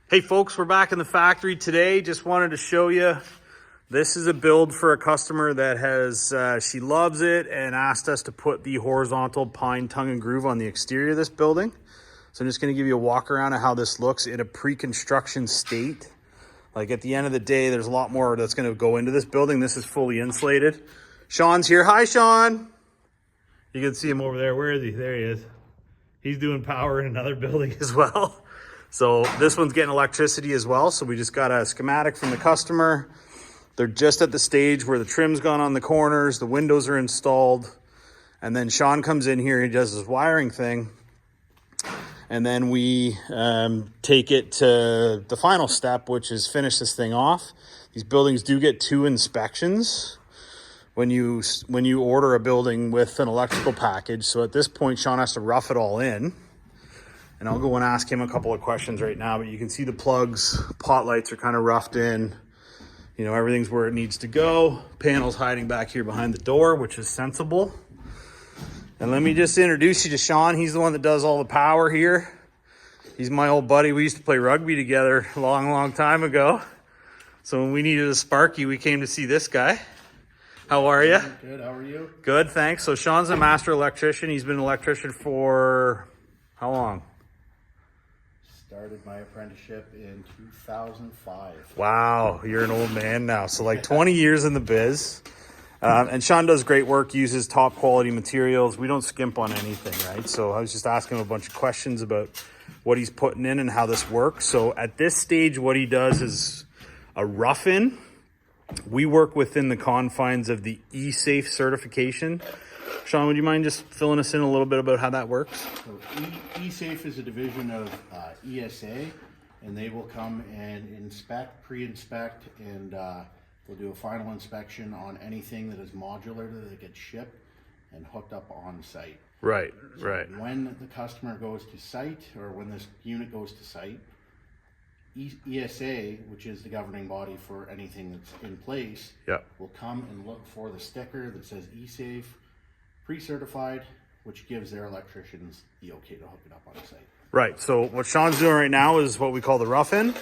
Hey folks, we're back in the factory today. Just wanted to show you, this is a build for a customer that has, she loves it and asked us to put the horizontal pine tongue and groove on the exterior of this building. So I'm just gonna give you a walk around of how this looks in a pre-construction state. Like at the end of the day, there's a lot more that's gonna go into this building. This is fully insulated. Sean's here. Hi, Sean. You can see him over there. Where is he? There he is. He's doing power in another building as well. So this one's getting electricity as well. So we just got a schematic from the customer. They're just at the stage where the trim's gone on the corners, the windows are installed. And then Sean comes in here, he does his wiring thing. And then we take it to the final step, which is finish this thing off. These buildings do get 2 inspections when you order a building with an electrical package. So at this point, Sean has to rough it all in. And I'll go and ask him a couple of questions right now, but you can see the plugs, pot lights are kind of roughed in. You know, everything's where it needs to go. Panels hiding back here behind the door, which is sensible. And let me just introduce you to Sean. He's the one that does all the power here. He's my old buddy. We used to play rugby together a long time ago. So when we needed a Sparky, we came to see this guy. How are you? Good, how are you? Good, thanks. So Sean's a master electrician. He's been an electrician for how long? Started my apprenticeship in 2005. Wow, you're an old man now. So like 20 years in the biz. And Sean does great work, uses top quality materials. We don't skimp on anything, right? So I was just asking him a bunch of questions about what he's putting in and how this works. So at this stage, what he does is a rough-in. We work within the confines of the E-Safe certification. Sean, would you mind just filling us in a little bit about how that works? So E-Safe is a division of ESA, and they will come and inspect, pre-inspect, and we'll do a final inspection on anything that is modular that gets shipped and hooked up on site. Right, so right. When the customer goes to site, or when this unit goes to site, ESA, which is the governing body for anything that's in place, will come and look for the sticker that says E-Safe pre-certified, which gives their electricians the okay to hook it up on site. Right, so what Sean's doing right now is what we call the rough-in.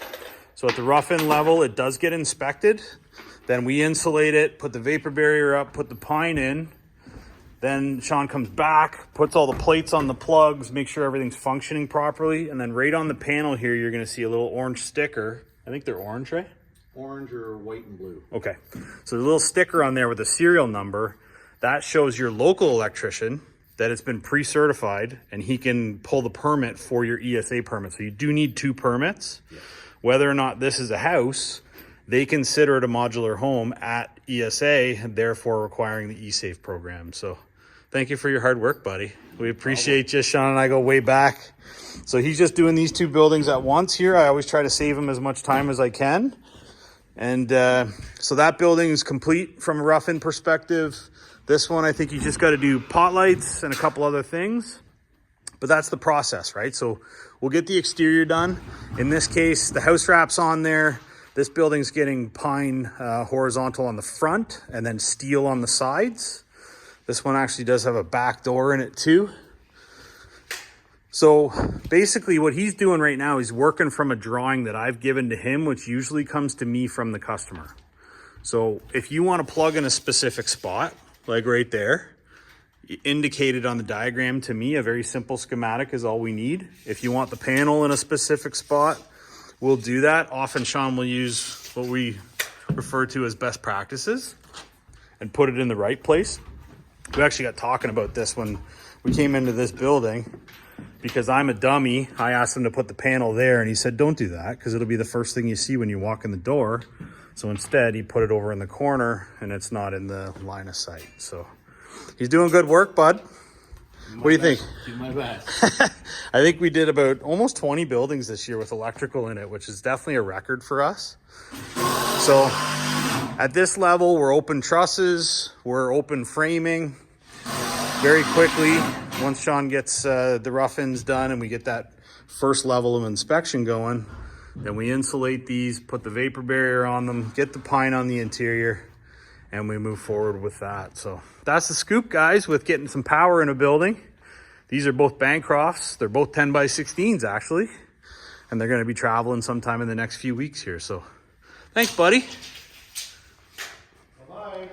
So at the rough-in level, it does get inspected. Then we insulate it, put the vapor barrier up, put the pine in. Then Sean comes back, puts all the plates on the plugs, make sure everything's functioning properly. And then right on the panel here, you're gonna see a little orange sticker. I think they're orange, right? Orange or white and blue. Okay, so there's a little sticker on there with a serial number. That shows your local electrician that it's been pre-certified and he can pull the permit for your ESA permit. So you do need 2 permits. Yes. Whether or not this is a house, they consider it a modular home at ESA, and therefore requiring the E-Safe program. So thank you for your hard work, buddy. We appreciate you. Sean and I go way back. So he's just doing these 2 buildings at once here. I always try to save him as much time as I can. And so that building is complete from a rough-in perspective. This one, I think you just got to do pot lights and a couple other things, but that's the process, right? So we'll get the exterior done. In this case, the house wrap's on there. This building's getting pine horizontal on the front and then steel on the sides. This one actually does have a back door in it too. So basically what he's doing right now, he's working from a drawing that I've given to him, which usually comes to me from the customer. So if you want to plug in a specific spot, like right there, indicated on the diagram to me, a very simple schematic is all we need. If you want the panel in a specific spot, we'll do that. Often Sean will use what we refer to as best practices and put it in the right place. We actually got talking about this when we came into this building because I'm a dummy. I asked him to put the panel there and he said, don't do that because it'll be the first thing you see when you walk in the door. So instead, he put it over in the corner and it's not in the line of sight. So he's doing good work, bud. What do you think? Do my best. I think we did about almost 20 buildings this year with electrical in it, which is definitely a record for us. So at this level, we're open trusses, we're open framing. Very quickly, once Sean gets the rough-ins done and we get that first level of inspection going, then we insulate these, put the vapor barrier on them, get the pine on the interior, and we move forward with that. So that's the scoop, guys, with getting some power in a building. These are both Bancrofts. They're both 10 by 16s, actually. and they're going to be traveling sometime in the next few weeks here. So thanks, buddy. Bye-bye.